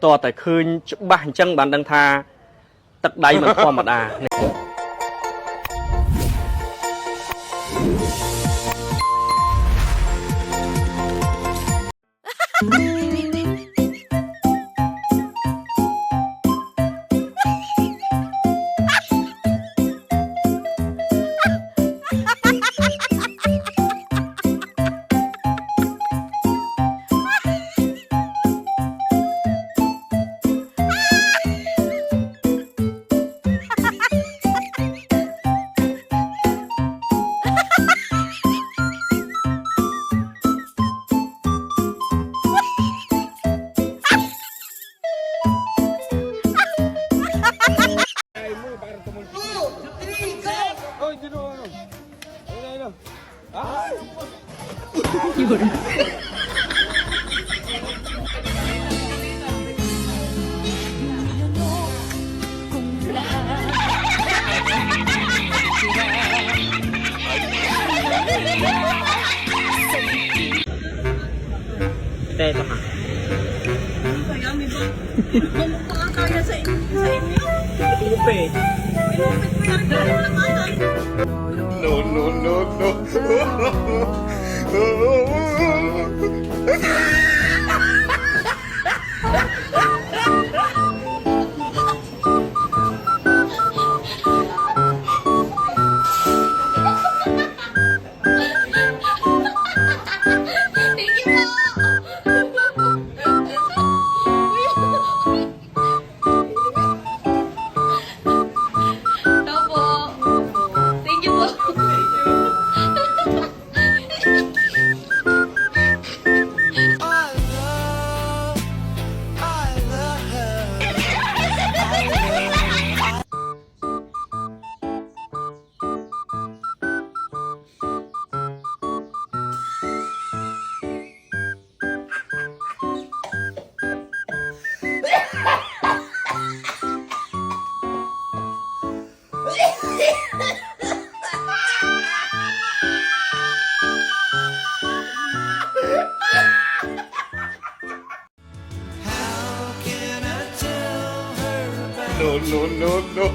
តតែឃើញច្បាស់អញ្ចឹងបានដឹងថាទឹកដៃមិនធម្មតា Teh sama. No, no, no, no. No, no, no, no.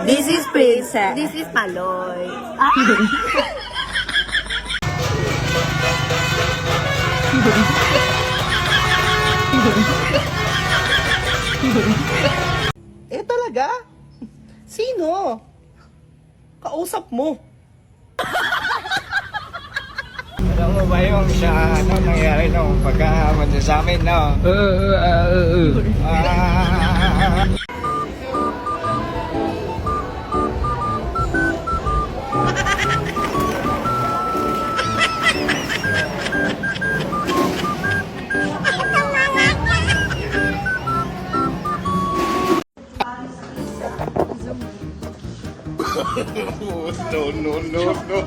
This is Princess. This is Paloy. Eh talaga? Sino? Kausap mo. Alam mo ba yung sa nangyari nung pagkapunta sa amin, no? No, no, no, no.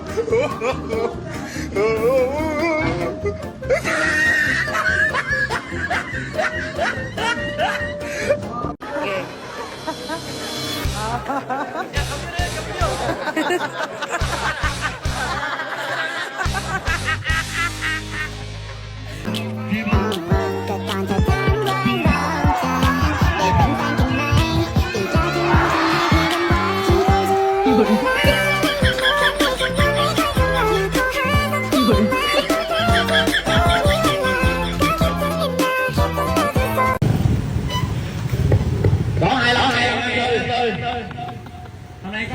Bago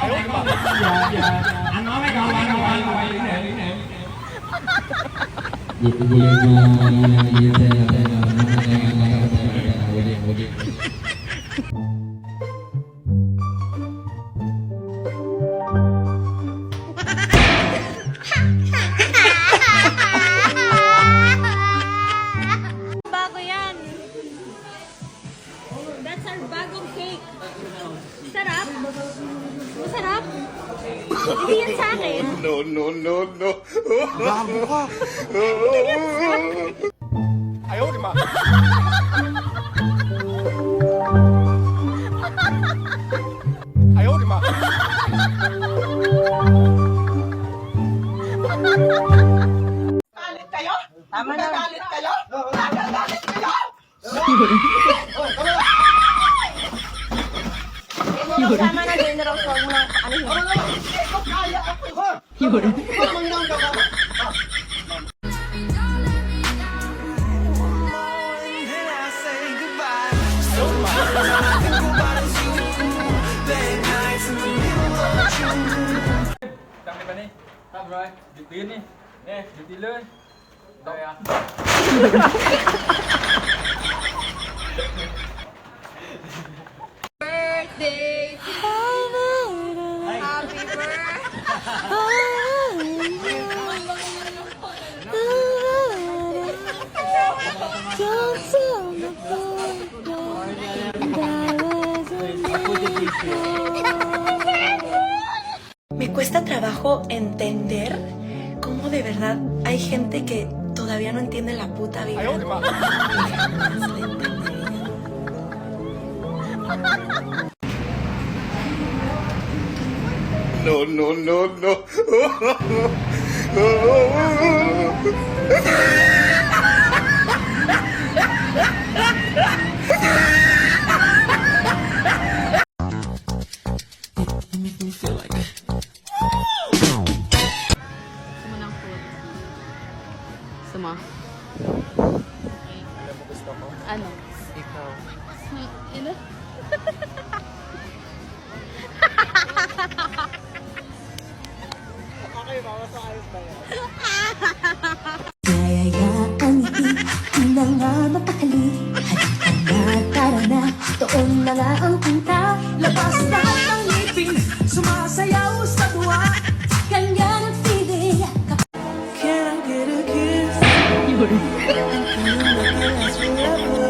yan. That's our bagong cake. Sarap. Masarap. Hindi yan sa akin. No. Gago ka. Ayaw, di ba? Ayaw, di ba? Galit kayo? Tama na. Galit kayo? Galit kayo? Tama na, General. Huwag mo na, ano yun? Kaya ako. Yun. Tama ba ni? Tama bro. Bitin ni. Bitin lên. Rồi à. Birthday to you. Happy Me cuesta trabajo entender cómo de verdad hay gente que todavía no entiende la puta vida. Ayaw, di ba? Jamás la entendería. No. Suma. Ano? Ikaw. Ano? Kayayaan hindi na nga mapakali. Halika na, tara na, doon na nga ang punta. Labas na ang ngipin, sumasayaw sa tuwa. Ganyan ang feeling. Can I get a kiss? Yun. And can you make it last forever?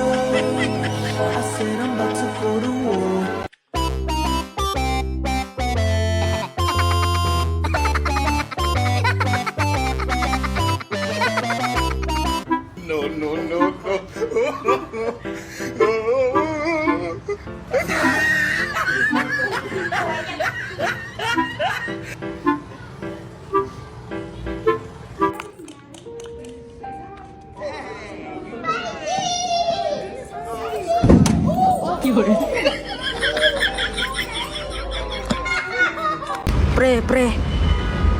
I said I'm about to go to war. No. Yun. Pre,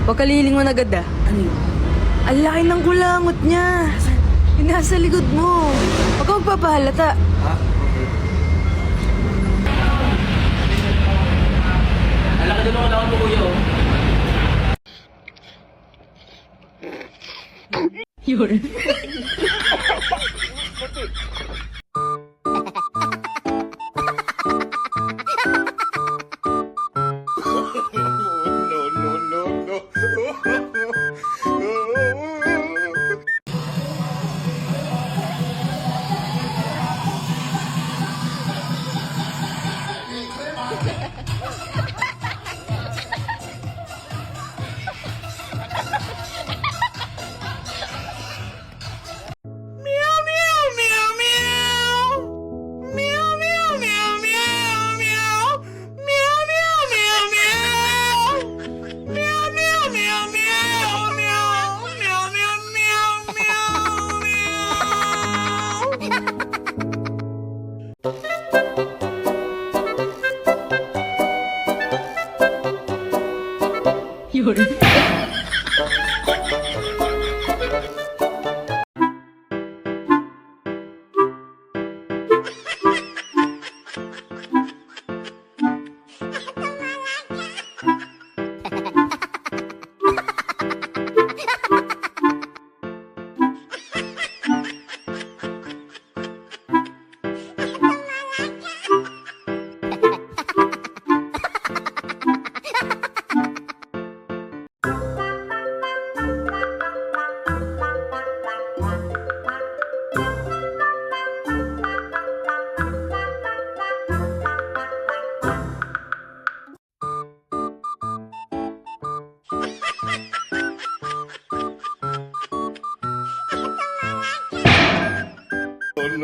huwag ka lilingon agad ah. Ano yun? Ang laki ng kulangot niya. Yung nasa likod mo. Huwag ka magpapahalata. Yun. Yun. Yun.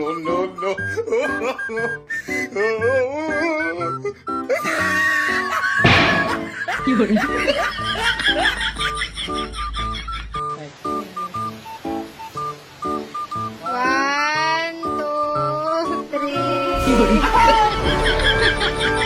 One, two, three. Yun.